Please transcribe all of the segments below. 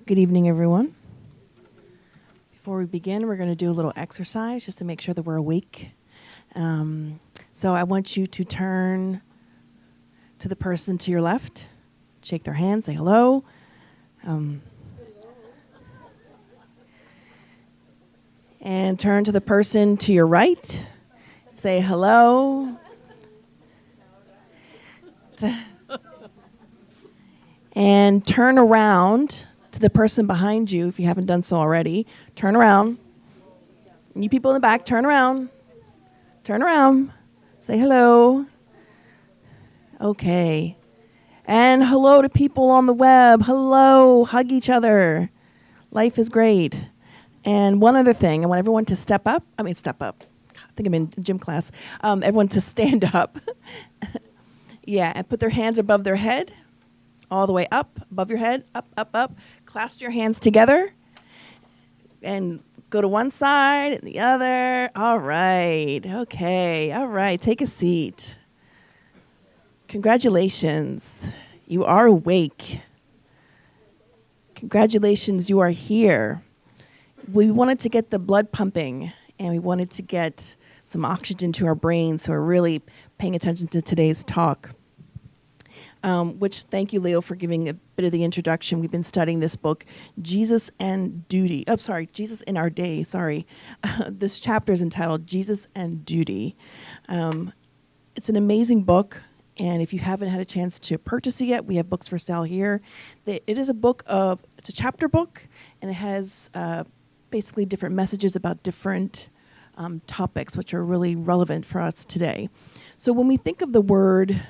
Good evening, everyone. Before we begin, we're going to do a little exercise just to make sure that we're awake. So I want you to turn to the person to your left, shake their hand, say hello. And turn to the person to your right, say hello. And turn around to the person behind you, if you haven't done so already. Turn around. And you people in the back, turn around. Turn around. Say hello. Okay. And hello to people on the web. Hello. Hug each other. Life is great. And one other thing, I want everyone to step up. I think I'm in gym class. Everyone to stand up. Yeah, and put their hands above their head. All the way up, above your head, up, up, up. Clasp your hands together and go to one side and the other. All right. Okay. All right. Take a seat. Congratulations. You are awake. Congratulations. You are here. We wanted to get the blood pumping and we wanted to get some oxygen to our brains, so we're really paying attention to today's talk. Which, thank you, Leo, for giving a bit of the introduction. We've been studying this book, Jesus and Duty. Jesus in Our Day, This chapter is entitled Jesus and Duty. It's an amazing book, and if you haven't had a chance to purchase it yet, we have books for sale here. It is it's a chapter book, and it has basically different messages about different topics, which are really relevant for us today. So when we think of the word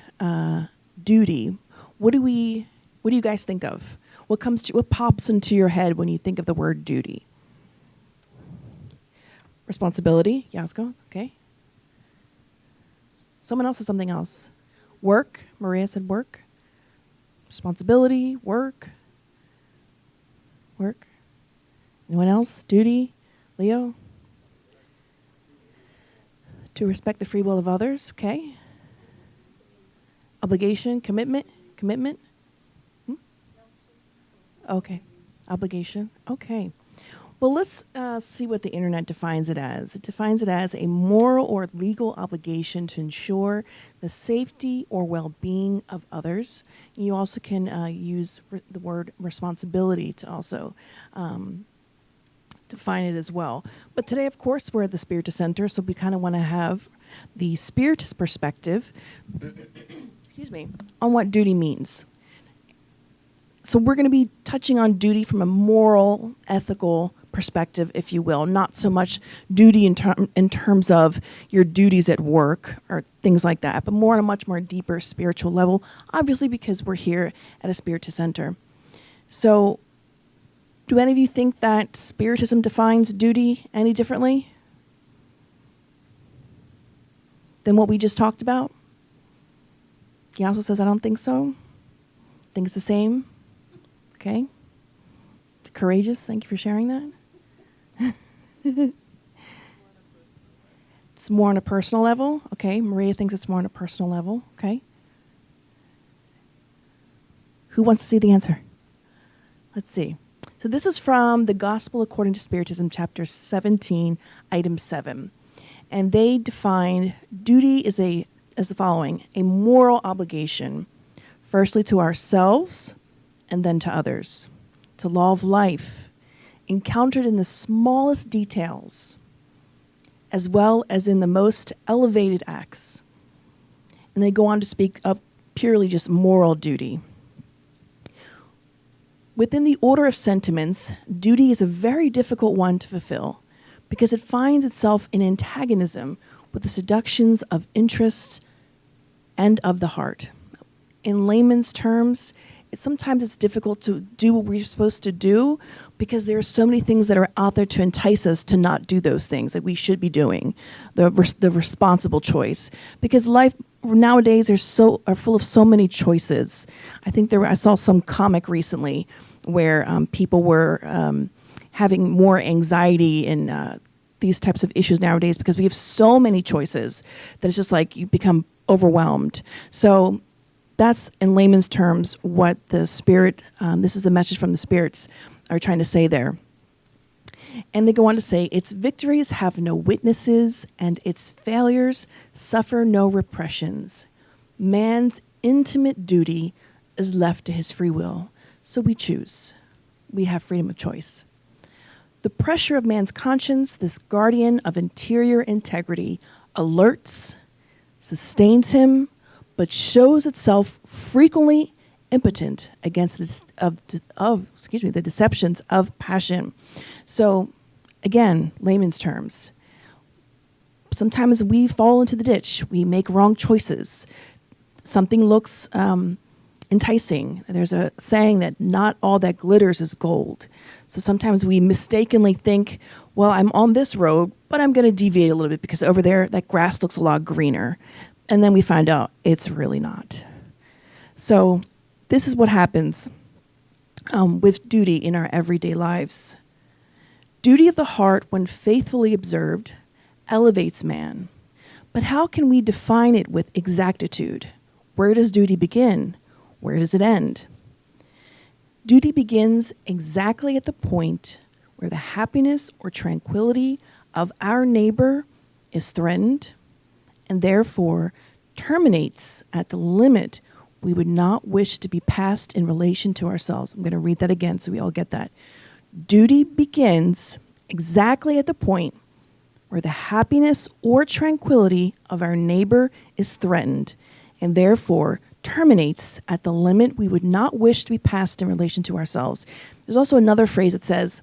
duty, what do you guys think of? What pops into your head when you think of the word duty? Responsibility, Yasko, okay. Someone else said something else. Work, Maria said work. Responsibility, work. Anyone else? Duty, Leo? To respect the free will of others, okay. Obligation, commitment. Okay, obligation, okay. Well, let's see what the internet defines it as. It defines it as a moral or legal obligation to ensure the safety or well-being of others. You also can use the word responsibility to also define it as well. But today, of course, we're at the Spiritist Center, so we kind of want to have the Spiritist perspective on what duty means. So we're going to be touching on duty from a moral, ethical perspective, if you will, not so much duty in terms of your duties at work or things like that, but more on a much more deeper spiritual level, obviously because we're here at a Spiritist Center. So do any of you think that Spiritism defines duty any differently than what we just talked about? He also says, I don't think so. Think it's the same. Okay. Courageous. Thank you for sharing that. It's more on a personal level. Okay. Maria thinks it's more on a personal level. Okay. Who wants to see the answer? Let's see. So this is from the Gospel According to Spiritism, chapter 17, item 7. And they define duty as the following: a moral obligation, firstly to ourselves and then to others, to law of life, encountered in the smallest details, as well as in the most elevated acts. And they go on to speak of purely just moral duty. Within the order of sentiments, duty is a very difficult one to fulfill because it finds itself in antagonism with the seductions of interest and of the heart. In layman's terms, sometimes it's difficult to do what we're supposed to do because there are so many things that are out there to entice us to not do those things that we should be doing, the responsible choice. Because life nowadays are full of so many choices. I saw some comic recently where people were having more anxiety and these types of issues nowadays because we have so many choices that it's just like you become overwhelmed. So that's, in layman's terms, what the Spirit, this is the message from the Spirits, are trying to say there. And they go on to say, its victories have no witnesses, and its failures suffer no repressions. Man's intimate duty is left to his free will. So we choose. We have freedom of choice. The pressure of man's conscience, this guardian of interior integrity, alerts, sustains him, but shows itself frequently impotent against the deceptions of passion. So, again, layman's terms. Sometimes we fall into the ditch. We make wrong choices. Something looks enticing. There's a saying that not all that glitters is gold. So sometimes we mistakenly think, well, I'm on this road, but I'm going to deviate a little bit because over there, that grass looks a lot greener. And then we find out it's really not. So this is what happens with duty in our everyday lives. Duty of the heart, when faithfully observed, elevates man. But how can we define it with exactitude? Where does duty begin? Where does it end? Duty begins exactly at the point where the happiness or tranquility of our neighbor is threatened, and therefore terminates at the limit we would not wish to be passed in relation to ourselves. I'm going to read that again so we all get that. Duty begins exactly at the point where the happiness or tranquility of our neighbor is threatened, and therefore terminates at the limit we would not wish to be passed in relation to ourselves. There's also another phrase that says,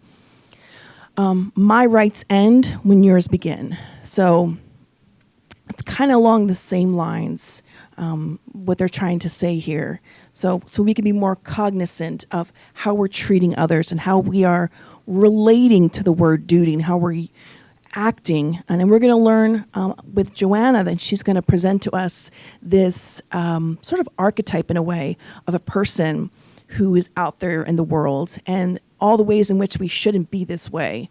my rights end when yours begin. So it's kind of along the same lines, what they're trying to say here. So we can be more cognizant of how we're treating others and how we are relating to the word duty and how we're acting. And then we're going to learn with Joanna that she's going to present to us this sort of archetype in a way of a person who is out there in the world and all the ways in which we shouldn't be this way.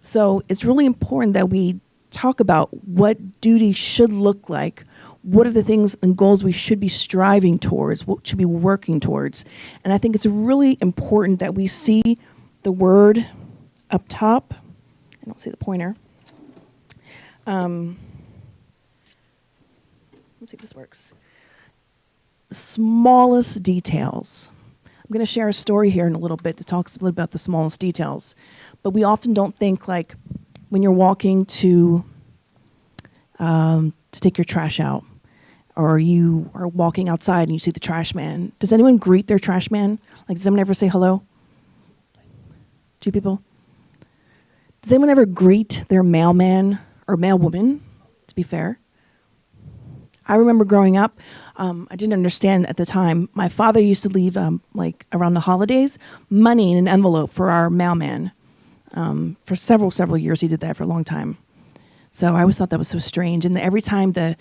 So it's really important that we talk about what duty should look like. What are the things and goals we should be striving towards? What should be working towards? And I think it's really important that we see the word up top. I don't see the pointer. Let's see if this works. The smallest details. I'm going to share a story here in a little bit that talks a little about the smallest details. But we often don't think, like when you're walking to take your trash out, or you are walking outside and you see the trash man. Does anyone greet their trash man? Like, does anyone ever say hello? Two people? Does anyone ever greet their mailman or mailwoman, to be fair? I remember growing up, I didn't understand at the time. My father used to leave, like around the holidays, money in an envelope for our mailman. For several years, he did that for a long time. So I always thought that was so strange. And every time the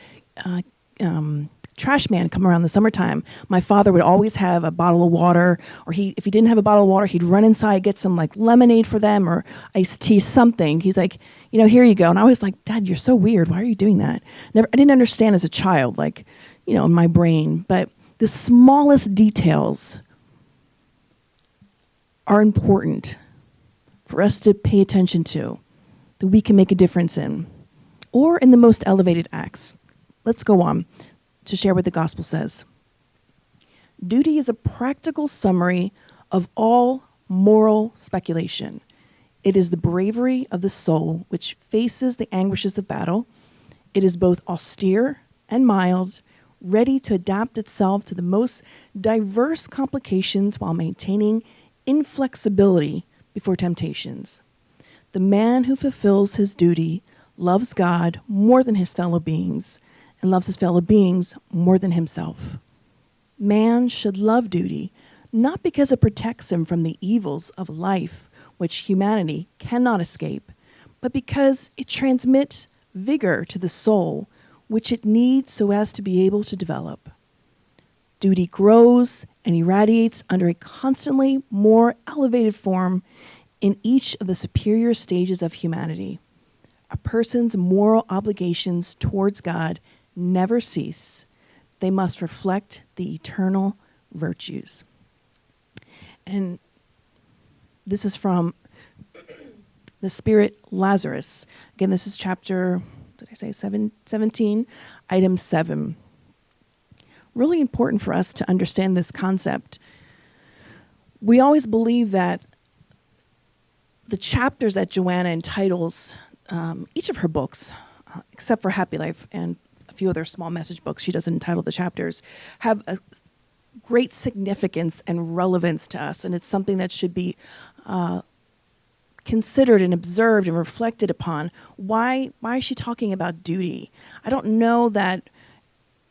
trash man come around the summertime, my father would always have a bottle of water, or if he didn't have a bottle of water, he'd run inside, get some like lemonade for them or iced tea, something. He's like, here you go. And I was like, Dad, you're so weird. Why are you doing that? I didn't understand as a child, like, in my brain. But the smallest details are important for us to pay attention to, that we can make a difference in, or in the most elevated acts. Let's go on to share what the gospel says. Duty is a practical summary of all moral speculation. It is the bravery of the soul which faces the anguishes of battle. It is both austere and mild, ready to adapt itself to the most diverse complications while maintaining inflexibility before temptations. The man who fulfills his duty loves God more than his fellow beings and loves his fellow beings more than himself. Man should love duty, not because it protects him from the evils of life, which humanity cannot escape, but because it transmits vigor to the soul, which it needs so as to be able to develop. Duty grows and irradiates under a constantly more elevated form in each of the superior stages of humanity. A person's moral obligations towards God never cease. They must reflect the eternal virtues. And this is from the Spirit Lazarus. Again, this is chapter, 17, item 7. Really important for us to understand this concept. We always believe that the chapters that Joanna entitles each of her books, except for Happy Life and a few other small message books she doesn't entitle the chapters, have a great significance and relevance to us, and it's something that should be considered and observed and reflected upon. Why is she talking about duty? I don't know that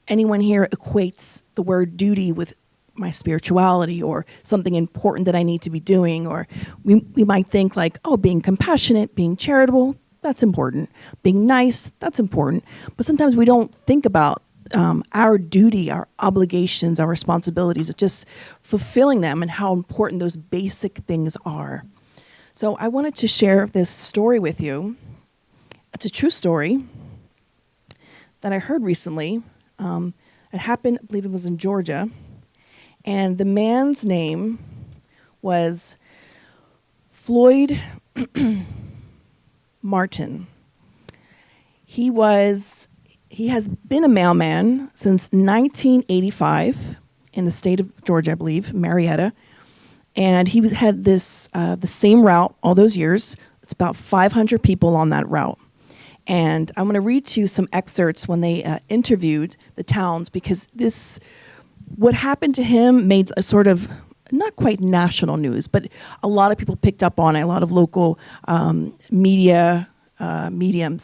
anyone here equates the word duty with my spirituality or something important that I need to be doing, or we might think like, oh, being compassionate, being charitable, that's important. Being nice, that's important. But sometimes we don't think about our duty, our obligations, our responsibilities, of just fulfilling them and how important those basic things are. So I wanted to share this story with you. It's a true story that I heard recently. It happened, I believe it was in Georgia. And the man's name was Floyd Martin. He has been a mailman since 1985 in the state of Georgia, I believe, Marietta. And he had this the same route all those years. It's about 500 people on that route. And I'm going to read to you some excerpts when they interviewed the towns, because what happened to him made a sort of, not quite national news, but a lot of people picked up on it. A lot of local mediums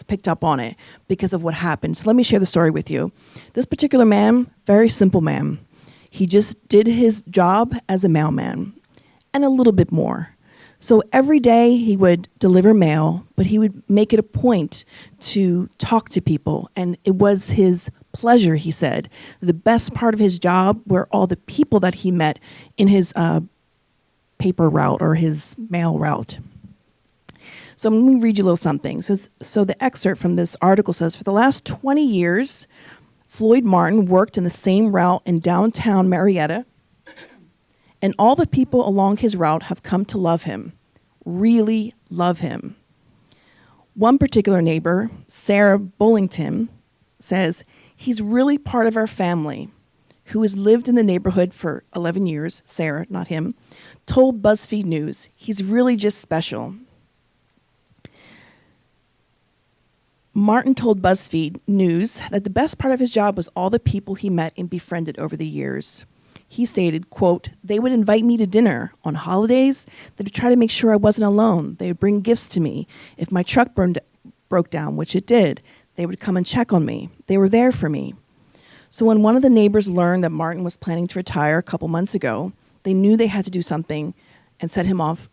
picked up on it because of what happened. So let me share the story with you. This particular man, very simple man. He just did his job as a mailman and a little bit more. So every day he would deliver mail, but he would make it a point to talk to people. And it was his pleasure, he said. The best part of his job were all the people that he met in his paper route or his mail route. So let me read you a little something. So the excerpt from this article says, for the last 20 years, Floyd Martin worked in the same route in downtown Marietta, and all the people along his route have come to love him, really love him. One particular neighbor, Sarah Bullington, says, he's really part of our family, who has lived in the neighborhood for 11 years, Sarah, not him, told BuzzFeed News, he's really just special. Martin told BuzzFeed News that the best part of his job was all the people he met and befriended over the years. He stated, quote, they would invite me to dinner. On holidays, they would try to make sure I wasn't alone. They would bring gifts to me. If my truck broke down, which it did, they would come and check on me. They were there for me. So when one of the neighbors learned that Martin was planning to retire a couple months ago, they knew they had to do something and send him off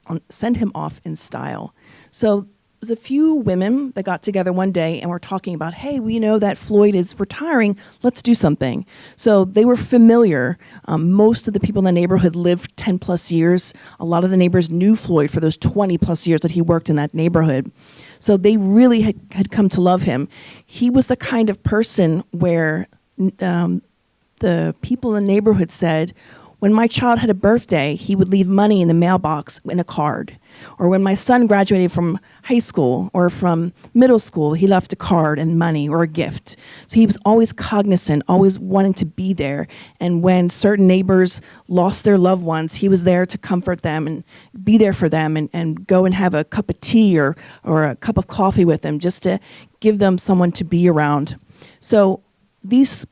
in style. So there's a few women that got together one day and were talking about, hey, we know that Floyd is retiring. Let's do something. So they were familiar. Most of the people in the neighborhood lived 10 plus years. A lot of the neighbors knew Floyd for those 20 plus years that he worked in that neighborhood. So they really had come to love him. He was the kind of person where the people in the neighborhood said, when my child had a birthday, he would leave money in the mailbox in a card. Or when my son graduated from high school or from middle school, he left a card and money or a gift. So he was always cognizant, always wanting to be there. And when certain neighbors lost their loved ones, he was there to comfort them and be there for them and go and have a cup of tea or a cup of coffee with them, just to give them someone to be around. So these,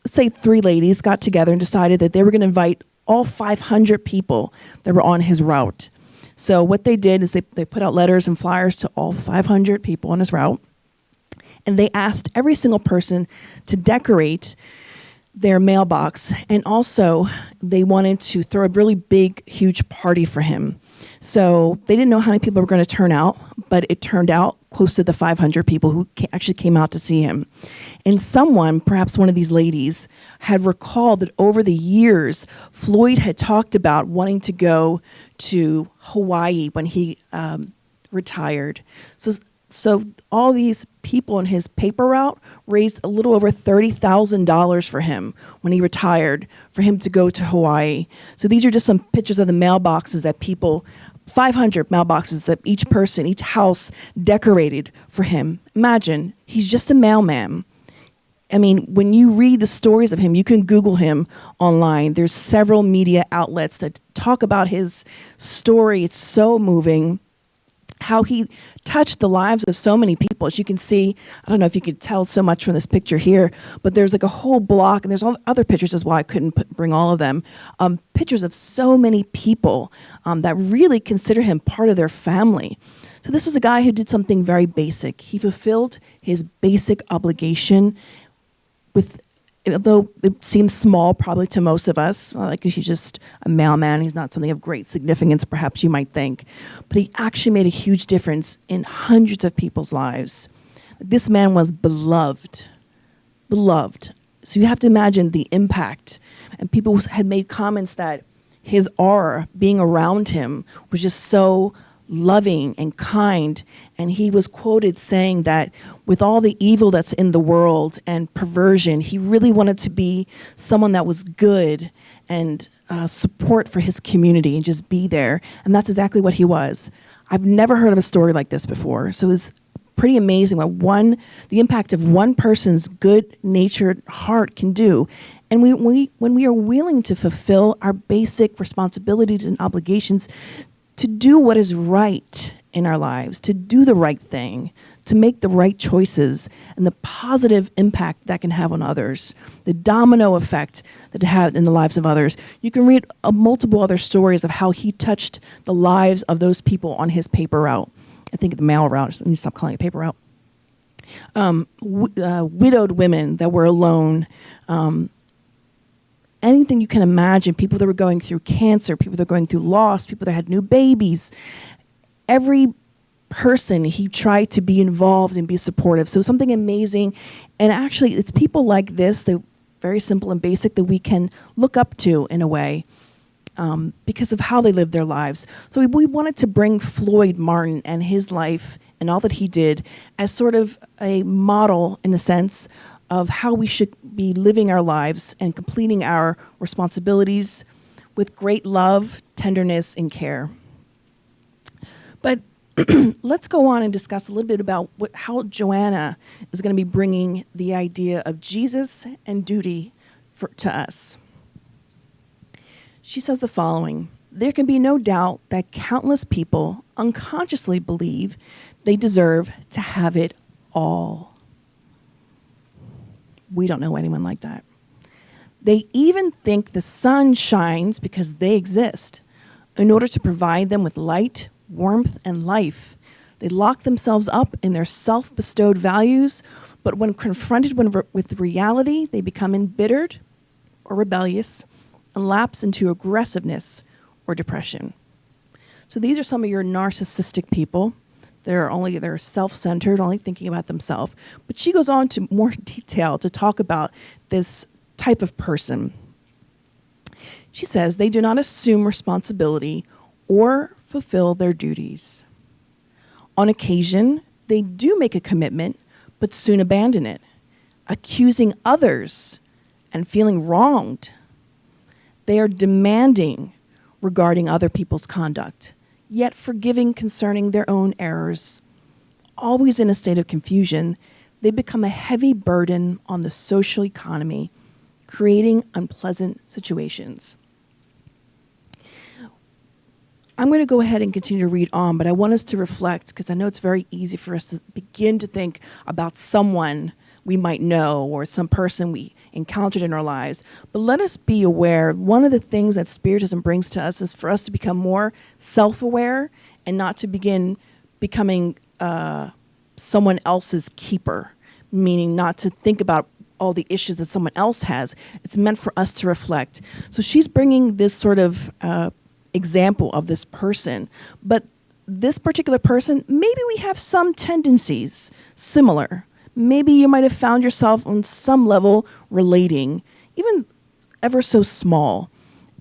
let's say 3 ladies got together and decided that they were going to invite all 500 people that were on his route. So what they did is they put out letters and flyers to all 500 people on his route, and they asked every single person to decorate their mailbox, and also they wanted to throw a really big, huge party for him. So they didn't know how many people were going to turn out, but it turned out close to the 500 people who actually came out to see him. And someone, perhaps one of these ladies, had recalled that over the years, Floyd had talked about wanting to go to Hawaii when he retired. So So all these people in his paper route raised a little over $30,000 for him when he retired, for him to go to Hawaii. So these are just some pictures of the mailboxes that people, 500 mailboxes that each person, each house decorated for him. Imagine, he's just a mailman. I mean, when you read the stories of him, you can Google him online. There's several media outlets that talk about his story. It's so moving. How he touched the lives of so many people. As you can see, I don't know if you could tell so much from this picture here, but there's like a whole block, and there's all other pictures as well. I couldn't bring all of them. Pictures of so many people that really consider him part of their family. So this was a guy who did something very basic. He fulfilled his basic obligation with, although it seems small probably to most of us, like he's just a mailman, he's not something of great significance, perhaps you might think, but he actually made a huge difference in hundreds of people's lives. This man was beloved. So you have to imagine the impact. And people had made comments that his aura, being around him, was just so loving and kind, and he was quoted saying that with all the evil that's in the world and perversion, he really wanted to be someone that was good and support for his community and just be there, and that's exactly what he was. I've never heard of a story like this before, so it was pretty amazing what the impact of one person's good-natured heart can do. And when we are willing to fulfill our basic responsibilities and obligations, to do what is right in our lives, to do the right thing, to make the right choices, and the positive impact that can have on others, the domino effect that it had in the lives of others. You can read multiple other stories of how he touched the lives of those people on his paper route. I think the mail route, I need to stop calling it paper route. Widowed women that were alone, anything you can imagine, people that were going through cancer, people that were going through loss, people that had new babies. Every person, he tried to be involved and be supportive. So something amazing. And actually, it's people like this, that very simple and basic, that we can look up to in a way because of how they lived their lives. So we wanted to bring Floyd Martin and his life and all that he did as sort of a model, in a sense, of how we should be living our lives and completing our responsibilities with great love, tenderness, and care. But let's go on and discuss a little bit about how Joanna is going to be bringing the idea of Jesus and duty to us. She says the following: there can be no doubt that countless people unconsciously believe they deserve to have it all. We don't know anyone like that. They even think the sun shines because they exist in order to provide them with light, warmth, and life. They lock themselves up in their self-bestowed values, but when confronted with reality, they become embittered or rebellious and lapse into aggressiveness or depression. So these are some of your narcissistic people. They're self-centered, only thinking about themselves. But she goes on to more detail to talk about this type of person. She says they do not assume responsibility or fulfill their duties. On occasion, they do make a commitment, but soon abandon it, accusing others and feeling wronged. They are demanding regarding other people's conduct, yet forgiving concerning their own errors. Always in a state of confusion, they become a heavy burden on the social economy, creating unpleasant situations. I'm going to go ahead and continue to read on, but I want us to reflect, because I know it's very easy for us to begin to think about someone we might know or some person we encountered in our lives. But let us be aware, one of the things that Spiritism brings to us is for us to become more self-aware and not to begin becoming someone else's keeper, meaning not to think about all the issues that someone else has. It's meant for us to reflect. So she's bringing this sort of example of this person, but this particular person, maybe we have some tendencies similar. Maybe you might have found yourself on some level relating, even ever so small.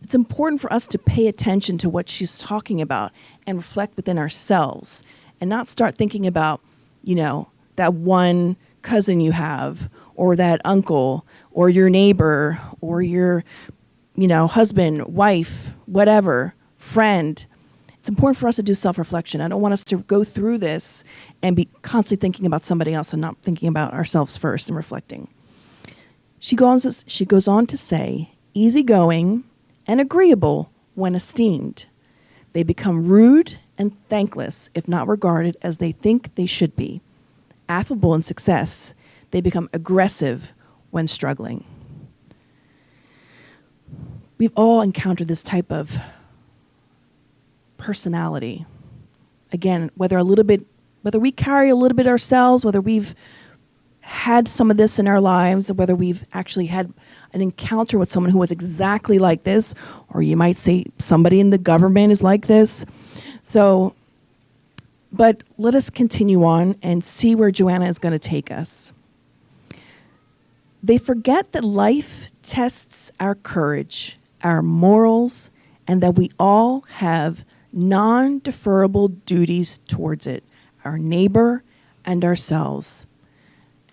It's important for us to pay attention to what she's talking about and reflect within ourselves and not start thinking about that one cousin you have, or that uncle, or your neighbor, or your, husband, wife, whatever, friend. It's important for us to do self-reflection. I don't want us to go through this and be constantly thinking about somebody else and not thinking about ourselves first and reflecting. She goes on to say, easygoing and agreeable when esteemed. They become rude and thankless if not regarded as they think they should be. Affable in success, they become aggressive when struggling. We've all encountered this type of personality. Again, whether we carry a little bit ourselves, whether we've had some of this in our lives, whether we've actually had an encounter with someone who was exactly like this, or you might say somebody in the government is like this. But let us continue on and see where Joanna is going to take us. They forget that life tests our courage, our morals, and that we all have non-deferrable duties towards it, our neighbor and ourselves.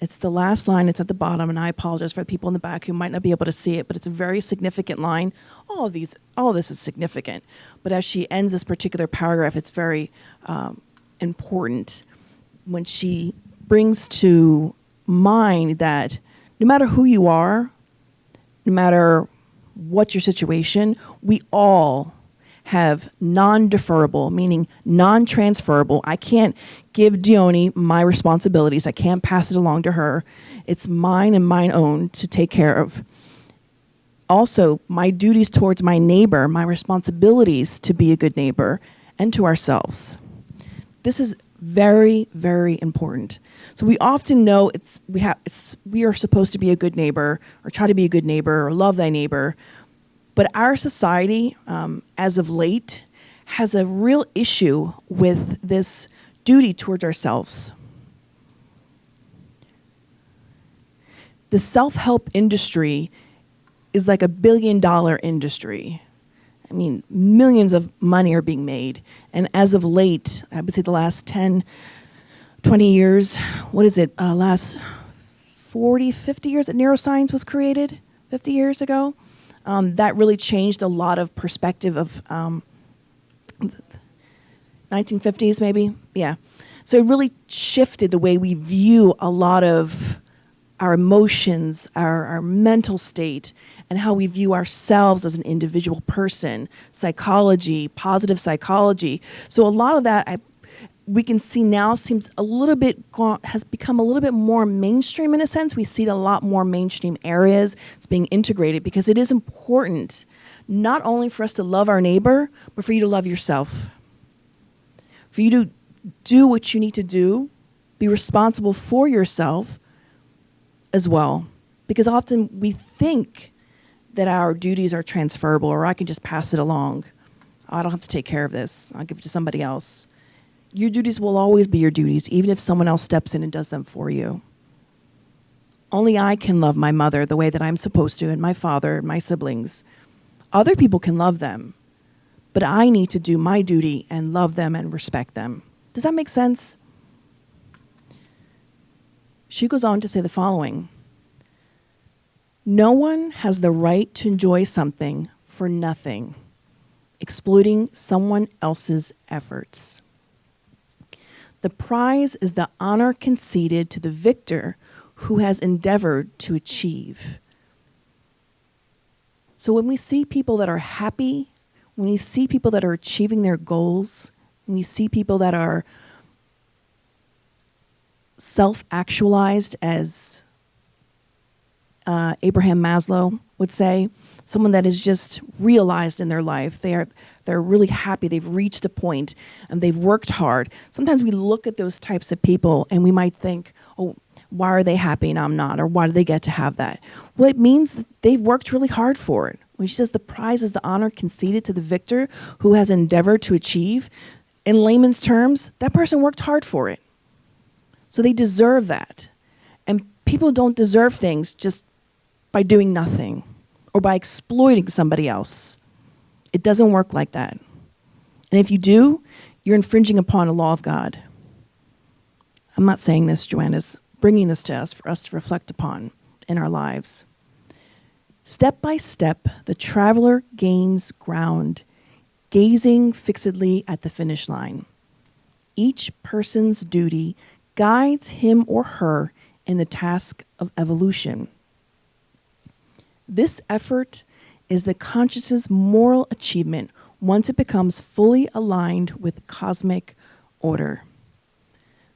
It's the last line, it's at the bottom, and I apologize for the people in the back who might not be able to see it, but it's a very significant line. All of this is significant. But as she ends this particular paragraph, it's very important when she brings to mind that no matter who you are, no matter what your situation, we all have non-deferrable, meaning non-transferable. I can't give Dione my responsibilities. I can't pass it along to her. It's mine and mine own to take care of. Also, my duties towards my neighbor, my responsibilities to be a good neighbor, and to ourselves. This is very, very important. So we often know we are supposed to be a good neighbor, or try to be a good neighbor, or love thy neighbor. But our society, as of late, has a real issue with this duty towards ourselves. The self-help industry is like $1 billion industry. I mean, millions of money are being made. And as of late, I would say the last 10, 20 years, last 40, 50 years that neuroscience was created, 50 years ago. That really changed a lot of perspective of 1950s maybe, yeah. So it really shifted the way we view a lot of our emotions, our mental state, and how we view ourselves as an individual person, psychology, positive psychology. So a lot of that we can see now seems has become a little bit more mainstream in a sense. We see it in a lot more mainstream areas. It's being integrated because it is important not only for us to love our neighbor, but for you to love yourself. For you to do what you need to do, be responsible for yourself as well. Because often we think that our duties are transferable, or I can just pass it along. I don't have to take care of this. I'll give it to somebody else. Your duties will always be your duties, even if someone else steps in and does them for you. Only I can love my mother the way that I'm supposed to, and my father, and my siblings. Other people can love them, but I need to do my duty and love them and respect them. Does that make sense? She goes on to say the following. No one has the right to enjoy something for nothing, exploiting someone else's efforts. The prize is the honor conceded to the victor who has endeavored to achieve. So when we see people that are happy, when we see people that are achieving their goals, when we see people that are self-actualized, as Abraham Maslow would say, someone that is just realized in their life. They're really happy. They've reached a point and they've worked hard. Sometimes we look at those types of people and we might think, oh, why are they happy and I'm not? Or why do they get to have that? Well, it means that they've worked really hard for it. When she says the prize is the honor conceded to the victor who has endeavored to achieve, in layman's terms, that person worked hard for it. So they deserve that. And people don't deserve things just by doing nothing or by exploiting somebody else. It doesn't work like that. And if you do, you're infringing upon a law of God. I'm not saying this, Joanna's bringing this to us for us to reflect upon in our lives. Step by step, the traveler gains ground, gazing fixedly at the finish line. Each person's duty guides him or her in the task of evolution. This effort is the consciousness' moral achievement once it becomes fully aligned with cosmic order.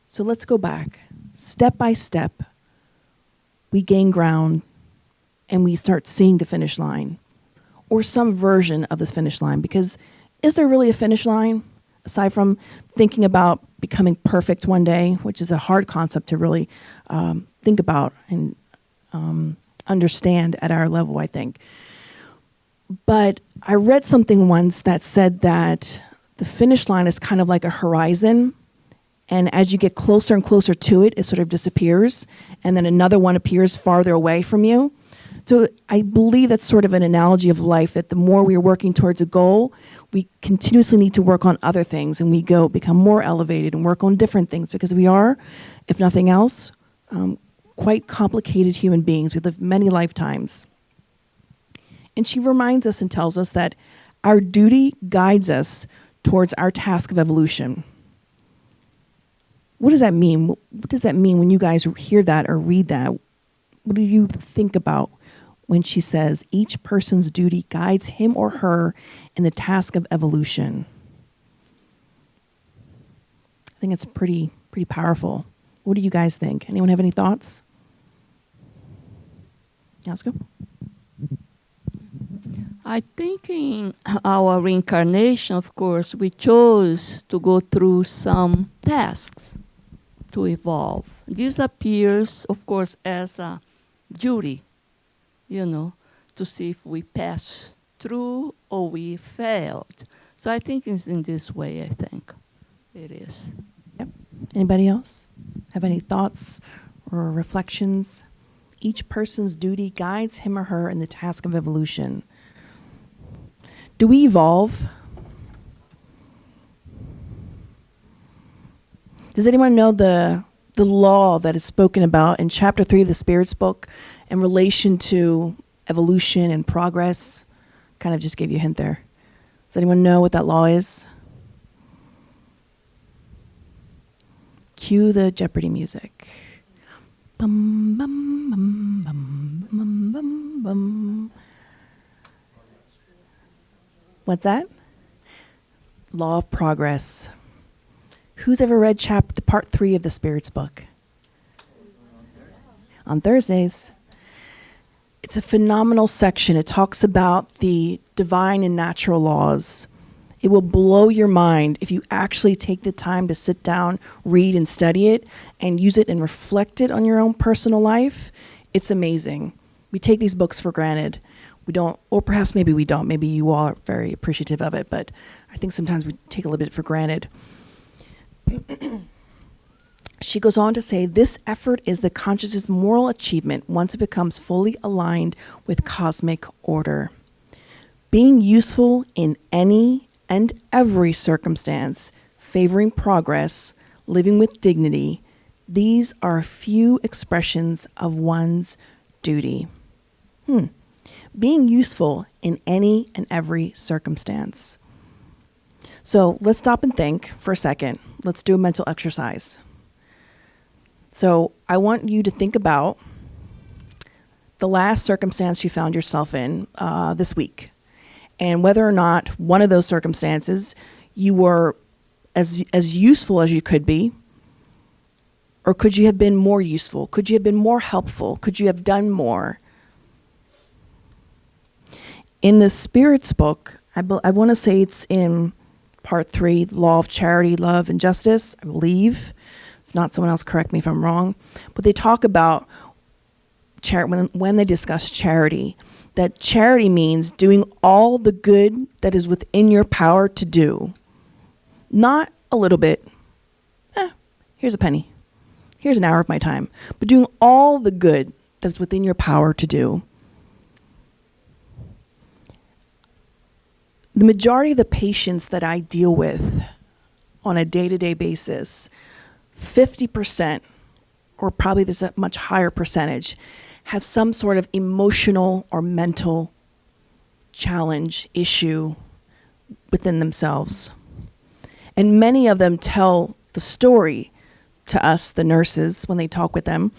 So let's go back. Step by step, we gain ground and we start seeing the finish line, or some version of this finish line, because is there really a finish line? Aside from thinking about becoming perfect one day, which is a hard concept to really think about and understand at our level, I think. But I read something once that said that the finish line is kind of like a horizon, and as you get closer and closer to it, it sort of disappears, and then another one appears farther away from you. So I believe that's sort of an analogy of life, that the more we are working towards a goal, we continuously need to work on other things, and we become more elevated and work on different things, because we are, if nothing else, quite complicated human beings. We live many lifetimes. And she reminds us and tells us that our duty guides us towards our task of evolution. What does that mean? What does that mean when you guys hear that or read that? What do you think about when she says each person's duty guides him or her in the task of evolution? I think it's pretty powerful. What do you guys think? Anyone have any thoughts? Yeah, let's go. I think in our reincarnation, of course, we chose to go through some tasks to evolve. This appears, of course, as a duty, to see if we pass through or we failed. So I think it's in this way, I think it is. Yep. Anybody else have any thoughts or reflections? Each person's duty guides him or her in the task of evolution. Do we evolve? Does anyone know the law that is spoken about in chapter 3 of the Spirit's book in relation to evolution and progress? Kind of just gave you a hint there. Does anyone know what that law is? Cue the Jeopardy music. Bum, bum, bum, bum, bum, bum, bum. What's that? Law of progress. Who's ever read part 3 of the Spirit's book? On Thursdays. It's a phenomenal section. It talks about the divine and natural laws. It will blow your mind if you actually take the time to sit down, read and study it, and use it and reflect it on your own personal life. It's amazing. We take these books for granted. We don't, or perhaps maybe we don't. Maybe you all are very appreciative of it, but I think sometimes we take a little bit for granted. She goes on to say, this effort is the consciousness' moral achievement once it becomes fully aligned with cosmic order. Being useful in any and every circumstance, favoring progress, living with dignity, these are a few expressions of one's duty. Being useful in any and every circumstance. So let's stop and think for a second. Let's do a mental exercise. So I want you to think about the last circumstance you found yourself in this week, and whether or not one of those circumstances you were as useful as you could be, or could you have been more useful? Could you have been more helpful? Could you have done more? In the Spirit's book, I want to say it's in part 3, Law of Charity, Love, and Justice, I believe. If not, someone else correct me if I'm wrong. But they talk about when they discuss charity, that charity means doing all the good that is within your power to do. Not a little bit. Here's a penny. Here's an hour of my time. But doing all the good that is within your power to do. The majority of the patients that I deal with on a day-to-day basis 50%, or probably there's a much higher percentage, have some sort of emotional or mental challenge, issue within themselves. And many of them tell the story to us, the nurses, when they talk with them,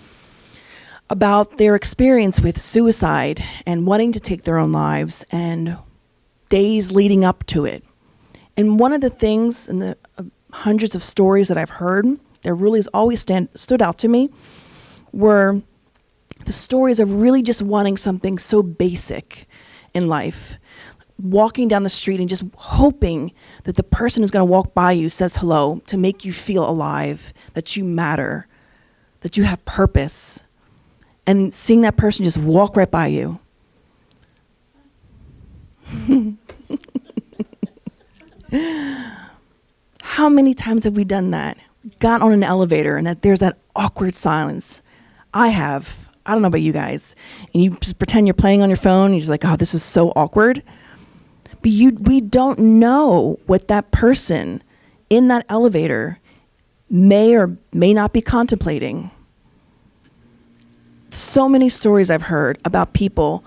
about their experience with suicide and wanting to take their own lives and days leading up to it. And one of the things in the hundreds of stories that I've heard that really has always stood out to me were the stories of really just wanting something so basic in life. Walking down the street and just hoping that the person who's going to walk by you says hello to make you feel alive, that you matter, that you have purpose. And seeing that person just walk right by you. How many times have we done that? Got on an elevator and that there's that awkward silence. I have. I don't know about you guys. And you just pretend you're playing on your phone and you're just like, oh, this is so awkward. But we don't know what that person in that elevator may or may not be contemplating. So many stories I've heard about people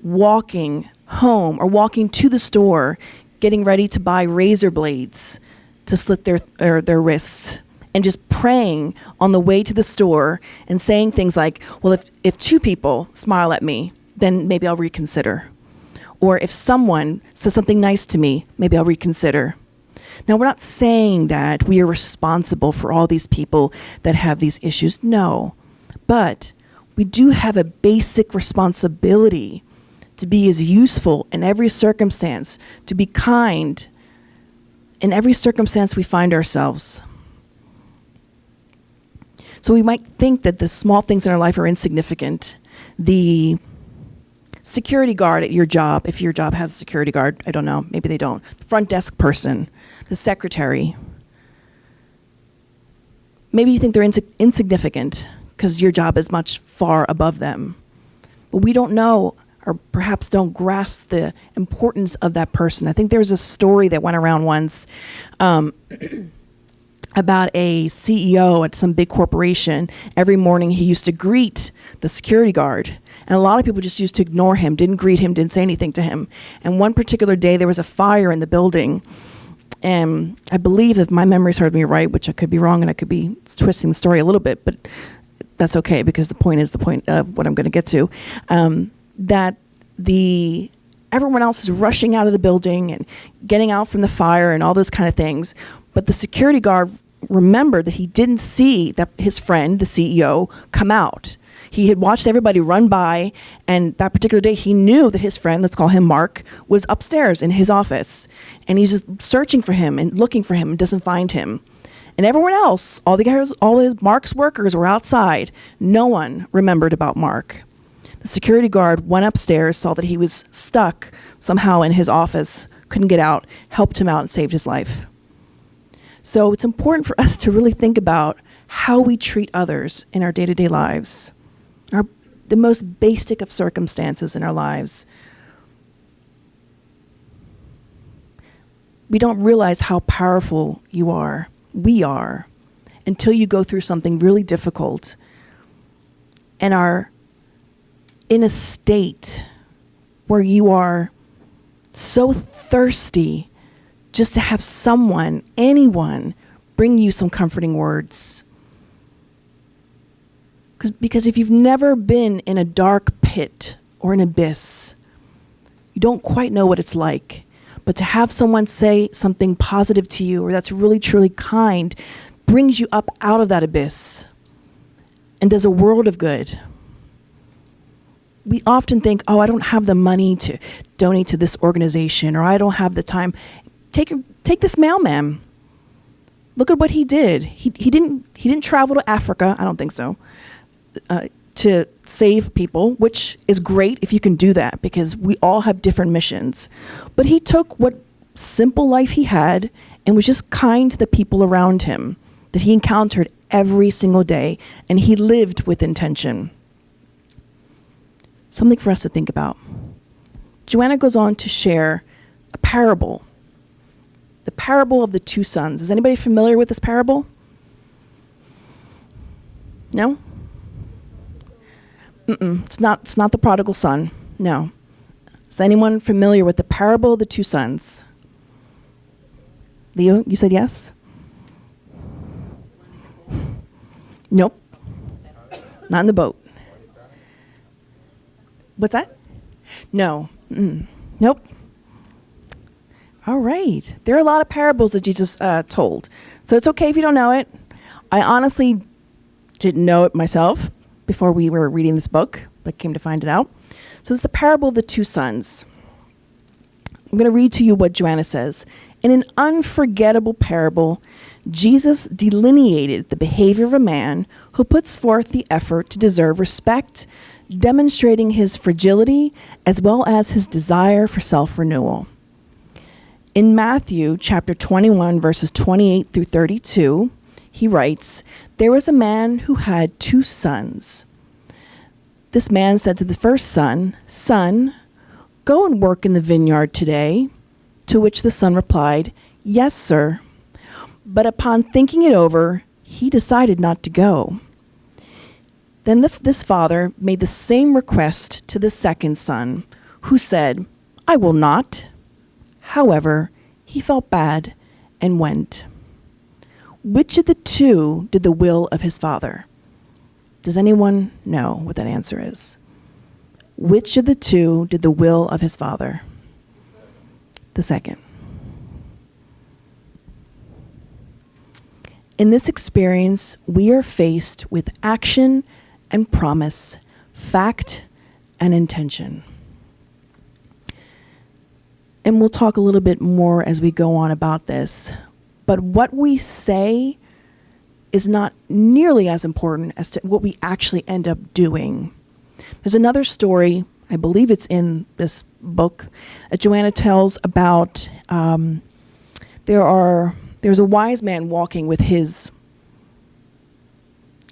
walking home or walking to the store, getting ready to buy razor blades to slit their wrists, and just praying on the way to the store and saying things like, well, if two people smile at me, then maybe I'll reconsider. Or if someone says something nice to me, maybe I'll reconsider. Now, we're not saying that we are responsible for all these people that have these issues. No. But we do have a basic responsibility to be as useful in every circumstance, to be kind in every circumstance we find ourselves. So we might think that the small things in our life are insignificant. The security guard at your job, if your job has a security guard, I don't know, maybe they don't. The front desk person, the secretary. Maybe you think they're insignificant because your job is much far above them. But we don't know, or perhaps don't grasp the importance of that person. I think there was a story that went around once about a CEO at some big corporation. Every morning he used to greet the security guard. And a lot of people just used to ignore him, didn't greet him, didn't say anything to him. And one particular day there was a fire in the building. And I believe, if my memory serves me right, which I could be wrong and I could be twisting the story a little bit, but that's okay because the point is the point of what I'm going to get to, that everyone else is rushing out of the building and getting out from the fire and all those kind of things. But the security guard remembered that he didn't see that his friend, the CEO, come out. He had watched everybody run by, and that particular day he knew that his friend, let's call him Mark, was upstairs in his office. And he's just searching for him and looking for him and doesn't find him. And everyone else, all his Mark's workers were outside. No one remembered about Mark. The security guard went upstairs, saw that he was stuck somehow in his office, couldn't get out, helped him out and saved his life. So it's important for us to really think about how we treat others in our day-to-day lives, the most basic of circumstances in our lives. We don't realize how powerful we are, until you go through something really difficult and are in a state where you are so thirsty just to have someone, anyone, bring you some comforting words. Because if you've never been in a dark pit or an abyss, you don't quite know what it's like. But to have someone say something positive to you or that's really, truly kind brings you up out of that abyss and does a world of good. We often think, oh, I don't have the money to donate to this organization, or I don't have the time. Take this mailman. Look at what he did. He didn't travel to Africa, I don't think so, to save people, which is great if you can do that, because we all have different missions. But he took what simple life he had and was just kind to the people around him that he encountered every single day, and he lived with intention. Something for us to think about. Joanna goes on to share a parable. The parable of the two sons. Is anybody familiar with this parable? No? It's not the prodigal son. No. Is anyone familiar with the parable of the two sons? Leo, you said yes? Nope. Not in the boat. What's that? No. Nope. All right. There are a lot of parables that Jesus told. So it's okay if you don't know it. I honestly didn't know it myself before we were reading this book, but came to find it out. So it's the parable of the two sons. I'm going to read to you what Joanna says. In an unforgettable parable, Jesus delineated the behavior of a man who puts forth the effort to deserve respect, demonstrating his fragility as well as his desire for self-renewal. In Matthew chapter 21, verses 28 through 32, he writes, "There was a man who had two sons. This man said to the first son, 'Son, go and work in the vineyard today.' To which the son replied, 'Yes, sir.' But upon thinking it over, he decided not to go. Then this father made the same request to the second son, who said, 'I will not.' However, he felt bad and went. Which of the two did the will of his father?" Does anyone know what that answer is? Which of the two did the will of his father? The second. In this experience, we are faced with action and promise, fact and intention. And we'll talk a little bit more as we go on about this. But what we say is not nearly as important as to what we actually end up doing. There's another story, I believe it's in this book, that Joanna tells about there's a wise man walking with his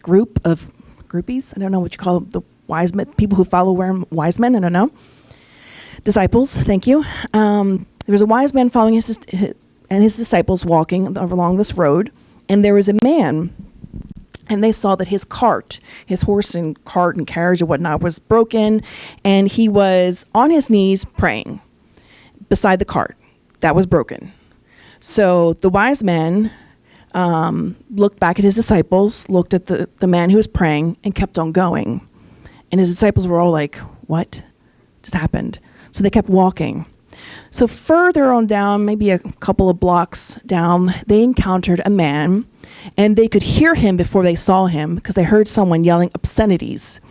group of groupies. I don't know what you call them, the wise men, people who follow wise men, I don't know. Disciples, thank you. There was a wise man following his disciples walking along this road, and there was a man, and they saw that his cart, his horse and cart and carriage or whatnot, was broken, and he was on his knees praying beside the cart that was broken. So the wise man looked back at his disciples, looked at the man who was praying, and kept on going. And his disciples were all like, "What just happened?" So they kept walking. So further on down, maybe a couple of blocks down, they encountered a man, and they could hear him before they saw him because they heard someone yelling obscenities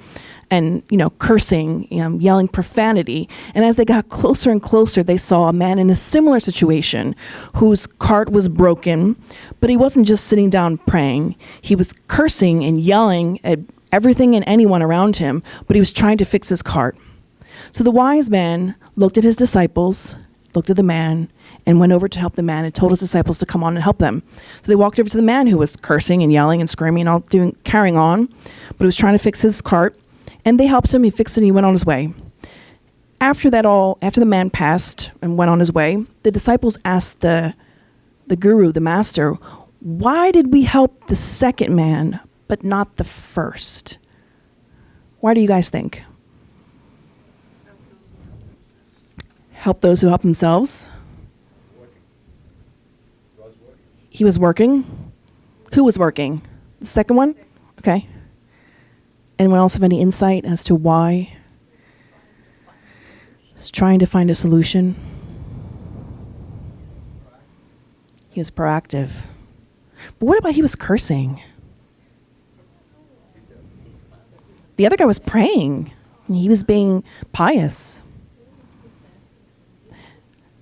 and, cursing, yelling profanity. And as they got closer and closer, they saw a man in a similar situation whose cart was broken, but he wasn't just sitting down praying. He was cursing and yelling at everything and anyone around him, but he was trying to fix his cart. So the wise man looked at his disciples, looked at the man, and went over to help the man and told his disciples to come on and help them. So they walked over to the man who was cursing and yelling and screaming and carrying on, but he was trying to fix his cart. And they helped him, he fixed it, and he went on his way. After the man passed and went on his way, the disciples asked the guru, the master, "Why did we help the second man, but not the first?" Why do you guys think? Help those who help themselves. He was working. Who was working? The second one? Okay. Anyone else have any insight as to why? He's trying to find a solution. He was proactive. But what about he was cursing? The other guy was praying. He was being pious.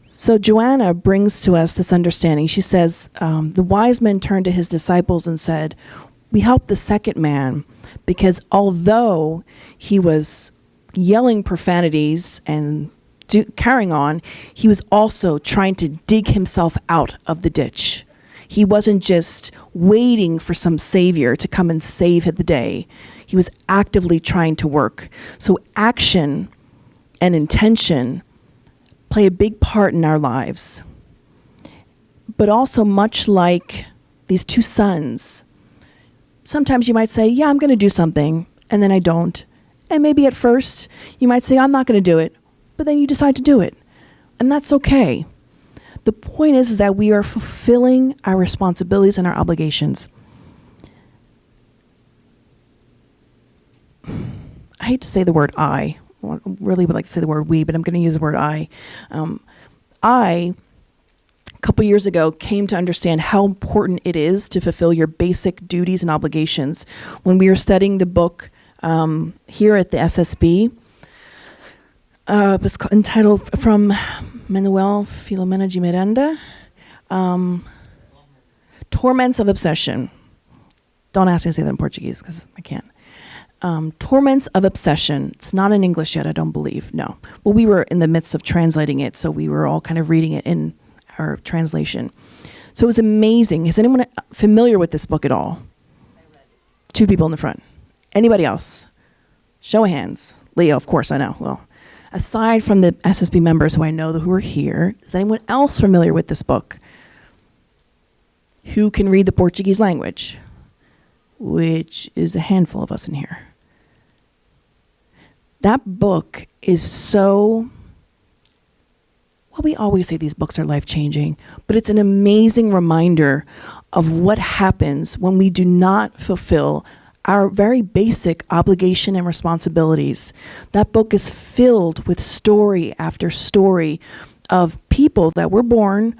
So Joanna brings to us this understanding. She says, the wise men turned to his disciples and said, "We helped the second man because although he was yelling profanities and carrying on, he was also trying to dig himself out of the ditch. He wasn't just waiting for some savior to come and save the day. He was actively trying to work." So action and intention play a big part in our lives. But also, much like these two sons, sometimes you might say, yeah, I'm going to do something, and then I don't. And maybe at first you might say, I'm not going to do it, but then you decide to do it. And that's okay. The point is that we are fulfilling our responsibilities and our obligations. I hate to say the word I. I really would like to say the word we, but I'm going to use the word I. I, a couple years ago, came to understand how important it is to fulfill your basic duties and obligations. When we were studying the book here at the SSB, it was entitled From Manuel Filomena de Miranda, Torments of Obsession. Don't ask me to say that in Portuguese because I can't. Torments of Obsession. It's not in English yet, I don't believe. No. Well, we were in the midst of translating it, so we were all kind of reading it in our translation. So it was amazing. Is anyone familiar with this book at all? I read it. 2 people in the front. Anybody else? Show of hands. Leo, of course, I know. Well, aside from the SSB members who I know who are here, is anyone else familiar with this book? Who can read the Portuguese language? Which is a handful of us in here. That book is so, well, we always say these books are life-changing, but it's an amazing reminder of what happens when we do not fulfill our very basic obligation and responsibilities. That book is filled with story after story of people that were born.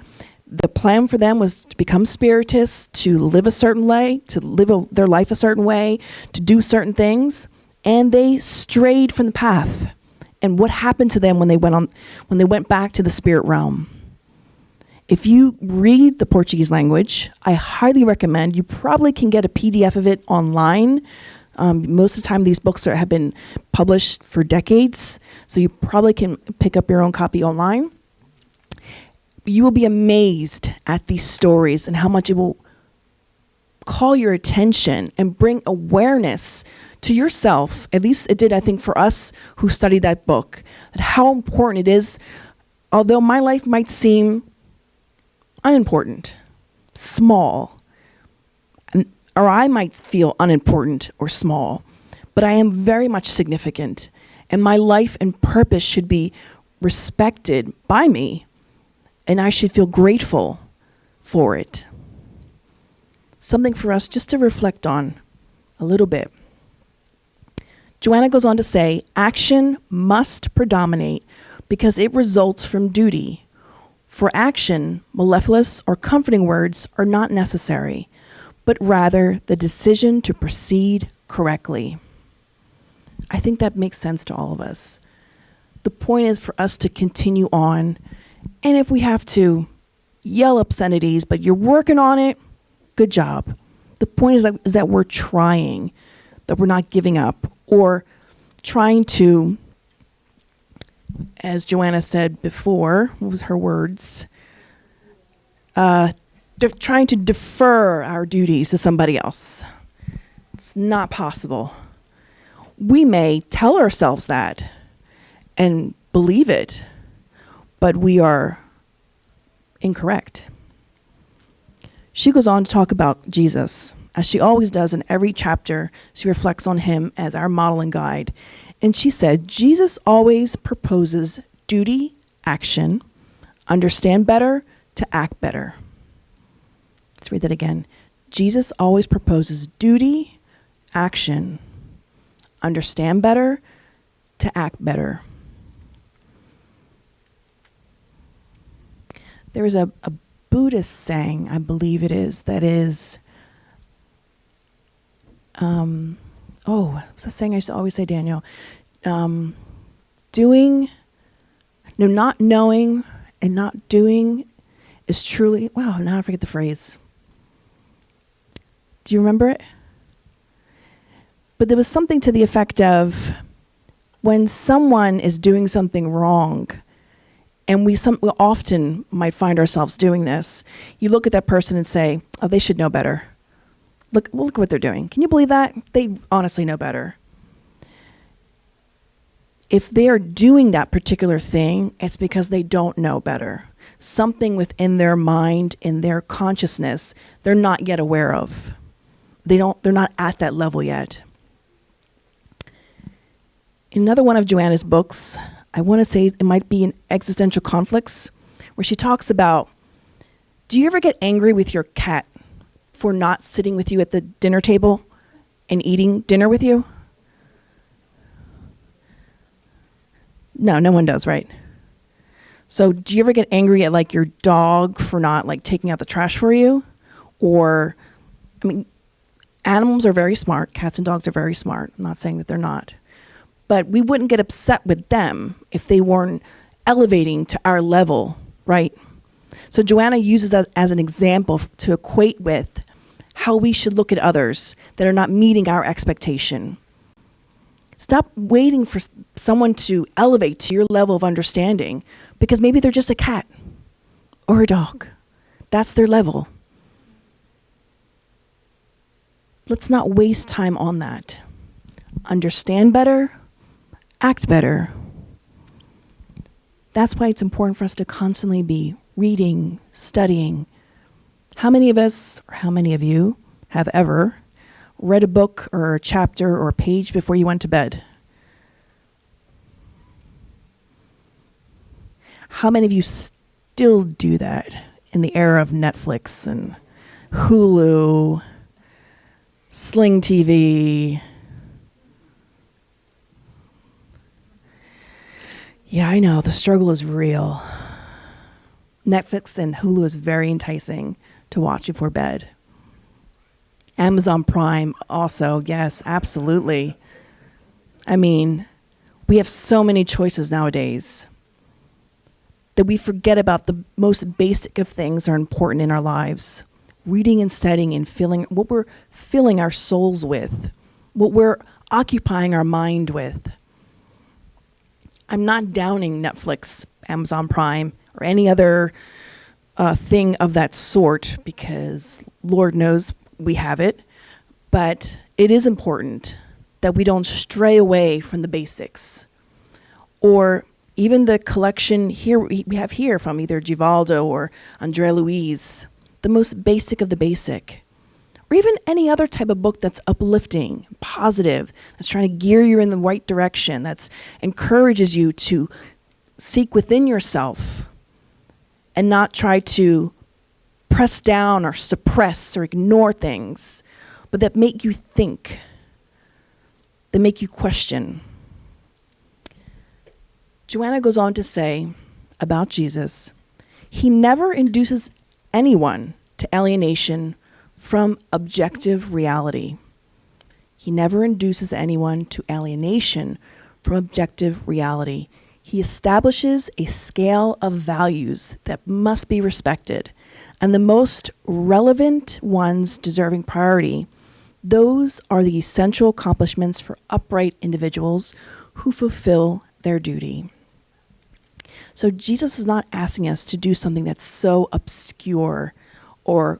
The plan for them was to become spiritists, to live a certain way, to live their life a certain way, to do certain things, and they strayed from the path. And what happened to them when they went back to the spirit realm? If you read the Portuguese language, I highly recommend. You probably can get a PDF of it online. Most of the time, these books have been published for decades, so you probably can pick up your own copy online. You will be amazed at these stories and how much it will call your attention and bring awareness to yourself. At least it did, I think, for us who studied that book, that how important it is. Although my life might seem unimportant, small, or I might feel unimportant or small, but I am very much significant, and my life and purpose should be respected by me, and I should feel grateful for it. Something for us just to reflect on a little bit. Joanna goes on to say, action must predominate because it results from duty. For action, mellifluous or comforting words are not necessary, but rather the decision to proceed correctly. I think that makes sense to all of us. The point is for us to continue on, and if we have to yell obscenities, but you're working on it, good job. The point is that we're trying, that we're not giving up, or trying to, as Joanna said before, what was her words? Trying to defer our duties to somebody else. It's not possible. We may tell ourselves that and believe it, but we are incorrect. She goes on to talk about Jesus. As she always does in every chapter, she reflects on him as our model and guide. And she said, Jesus always proposes duty, action, understand better, to act better. Let's read that again. Jesus always proposes duty, action, understand better, to act better. There is a Buddhist saying, I believe it is, that is, what's the saying I used to always say, Daniel? Not knowing and not doing is truly, wow, now I forget the phrase. Do you remember it? But there was something to the effect of when someone is doing something wrong, and we often might find ourselves doing this, you look at that person and say, oh, they should know better. Look what they're doing. Can you believe that? They honestly know better. If they are doing that particular thing, it's because they don't know better. Something within their mind, in their consciousness, they're not yet aware of. they're not at that level yet. In another one of Joanna's books, I want to say it might be in Existential Conflicts, where she talks about, do you ever get angry with your cat for not sitting with you at the dinner table and eating dinner with you? No one does, right? So do you ever get angry at like your dog for not like taking out the trash for you? Or, I mean, animals are very smart. Cats and dogs are very smart. I'm not saying that they're not. But we wouldn't get upset with them if they weren't elevating to our level, right? So Joanna uses that as an example to equate with how we should look at others that are not meeting our expectation. Stop waiting for someone to elevate to your level of understanding, because maybe they're just a cat or a dog. That's their level. Let's not waste time on that. Understand better, act better. That's why it's important for us to constantly be reading, studying. How many of us, or how many of you, have ever read a book or a chapter or a page before you went to bed? How many of you still do that in the era of Netflix and Hulu, Sling TV? Yeah, I know, the struggle is real. Netflix and Hulu is very enticing to watch before bed. Amazon Prime also, yes, absolutely. I mean, we have so many choices nowadays that we forget about the most basic of things are important in our lives. Reading and studying and feeling what we're filling our souls with, what we're occupying our mind with. I'm not downing Netflix, Amazon Prime, or any other thing of that sort, because Lord knows we have it. But it is important that we don't stray away from the basics. Or even the collection here we have here from either Divaldo or Andrea Louise, the most basic of the basic. Or even any other type of book that's uplifting, positive, that's trying to gear you in the right direction, that encourages you to seek within yourself and not try to press down or suppress or ignore things, but that make you think, that make you question. Joanna goes on to say about Jesus, he never induces anyone to alienation from objective reality. He never induces anyone to alienation from objective reality. He establishes a scale of values that must be respected, and the most relevant ones deserving priority. Those are the essential accomplishments for upright individuals who fulfill their duty. So Jesus is not asking us to do something that's so obscure or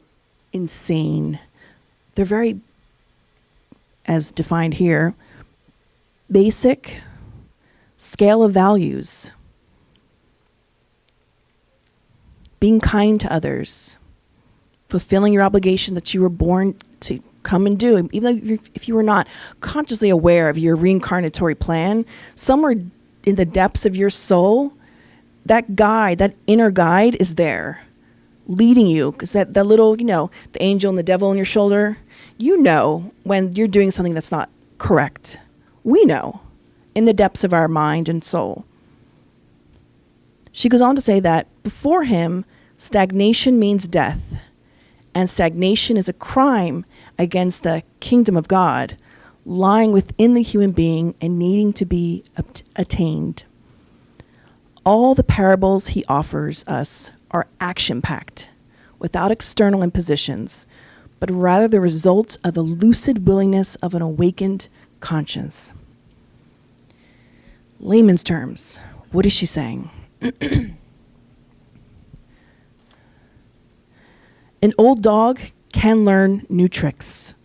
insane. They're very, as defined here, basic scale of values. Being kind to others, fulfilling your obligation that you were born to come and do. Even though if you were not consciously aware of your reincarnatory plan, somewhere in the depths of your soul, that guide, that inner guide is there, leading you. Because that little, the angel and the devil on your shoulder, when you're doing something that's not correct. We know in the depths of our mind and soul. She goes on to say that before him, stagnation means death, and stagnation is a crime against the kingdom of God, lying within the human being and needing to be attained. All the parables he offers us are action-packed, without external impositions, but rather the result of the lucid willingness of an awakened conscience. Layman's terms, what is she saying? An old dog can learn new tricks.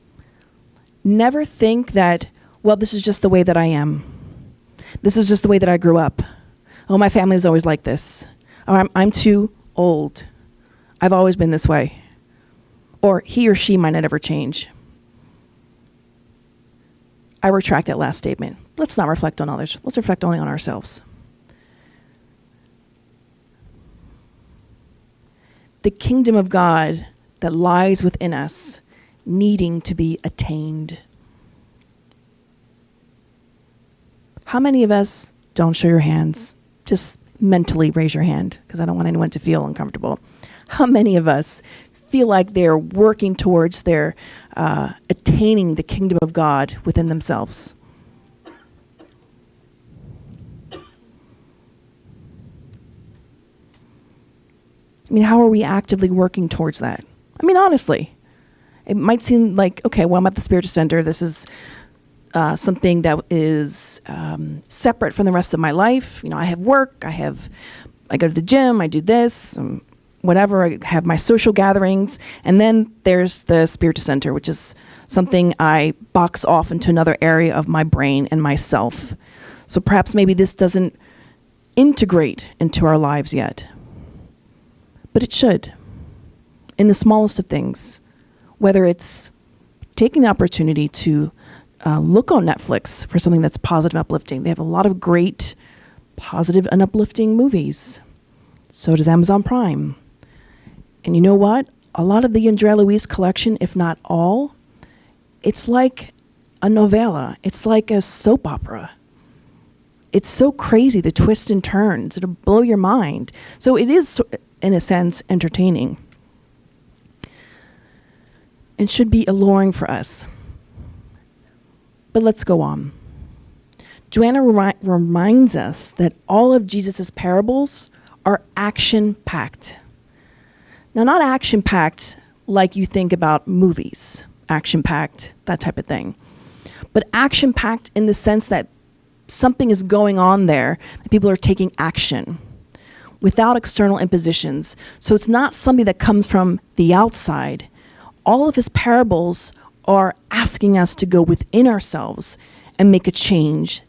Never think that, well, this is just the way that I am. This is just the way that I grew up. Oh, my family is always like this. Or I'm too old. I've always been this way. Or he or she might not ever change. I retract that last statement. Let's not reflect on others. Let's reflect only on ourselves. The kingdom of God that lies within us, needing to be attained. How many of us, don't show your hands, just mentally raise your hand, because I don't want anyone to feel uncomfortable. How many of us feel like they're working towards their attaining the kingdom of God within themselves? I mean, how are we actively working towards that? I mean, honestly, it might seem like, okay, well, I'm at the Spiritist Center. This is something that is separate from the rest of my life. You know, I have work. I go to the gym. I do this, whatever. I have my social gatherings. And then there's the Spiritist Center, which is something I box off into another area of my brain and myself. So perhaps maybe this doesn't integrate into our lives yet. But it should, in the smallest of things, whether it's taking the opportunity to look on Netflix for something that's positive and uplifting. They have a lot of great positive and uplifting movies. So does Amazon Prime. And you know what? A lot of the Andrea Louise collection, if not all, it's like a novella. It's like a soap opera. It's so crazy, the twists and turns. It'll blow your mind. So it is, in a sense, entertaining. And should be alluring for us. But let's go on. Joanna reminds us that all of Jesus' parables are action-packed. Now, not action-packed like you think about movies, action-packed, that type of thing, but action-packed in the sense that something is going on there, that people are taking action without external impositions. So it's not something that comes from the outside. All of his parables are asking us to go within ourselves and make a change